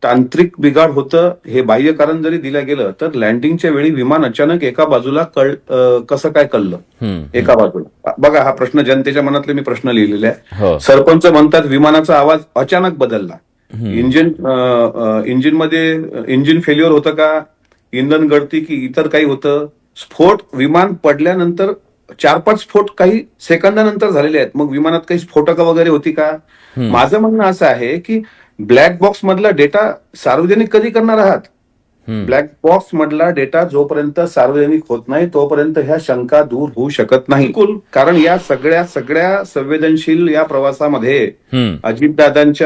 तांत्रिक बिघाड होतं हे बाह्य कारण जरी दिलं गेलं तर लँडिंगच्या वेळी विमान अचानक एका बाजूला कसं काय कळलं एका बाजूला. बघा हा प्रश्न जनतेच्या मनातले मी प्रश्न लिहिलेले आहे. सरपंच म्हणतात विमानाचा आवाज अचानक बदलला. इंजिन फेल्युअर होतं का, इंधन गळती की इतर काही होतं. स्फोट विमान पडल्यानंतर 4-5 स्फोट काही सेकंदानंतर झालेले आहेत. मग विमानात काही स्फोटकं वगैरे होती का. माझं म्हणणं असं आहे की ब्लॅक बॉक्स मधला डेटा सार्वजनिक कधी करणार आहात. ब्लॅक बॉक्स मधला डेटा जोपर्यंत सार्वजनिक होत नाही तोपर्यंत ह्या शंका दूर होऊ शकत नाही. कारण या सगळ्या संवेदनशील या प्रवासामध्ये अजितदादांचे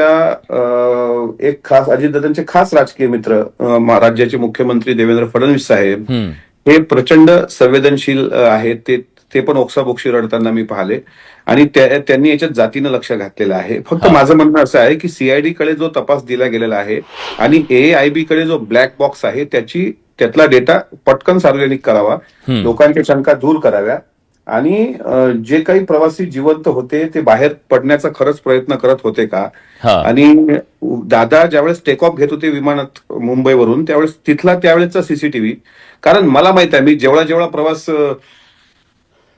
खास राजकीय मित्र राज्याचे मुख्यमंत्री देवेंद्र फडणवीस साहेब हे प्रचंड संवेदनशील आहेत. ते पण ओक्साबोक्षी रडताना मी पाहिले आणि त्यांनी याच्यात जातीनं लक्ष घातलेलं आहे. फक्त माझं म्हणणं असं आहे की सीआयडी कडे जो तपास दिला गेलेला आहे आणि AIB कडे जो ब्लॅक बॉक्स आहे त्यातला डेटा पटकन सार्वजनिक करावा, लोकांच्या शंका दूर कराव्या आणि जे काही प्रवासी जिवंत होते ते बाहेर पडण्याचा खरंच प्रयत्न करत होते का. आणि दादा ज्यावेळेस टेक ऑफ घेत होते विमानात मुंबईवरून त्यावेळेसचा सीसीटीव्ही, कारण मला माहित आहे मी जेवढा प्रवास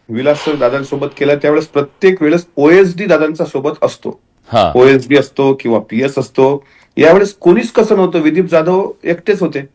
विलास दादांसोबत केला त्यावेळेस प्रत्येक वेळेस OSD दादांचा सोबत असतो. OSD असतो किंवा PS असतो. यावेळेस कोणीच कसं नव्हतं, विदीप जाधव एकटेच होते.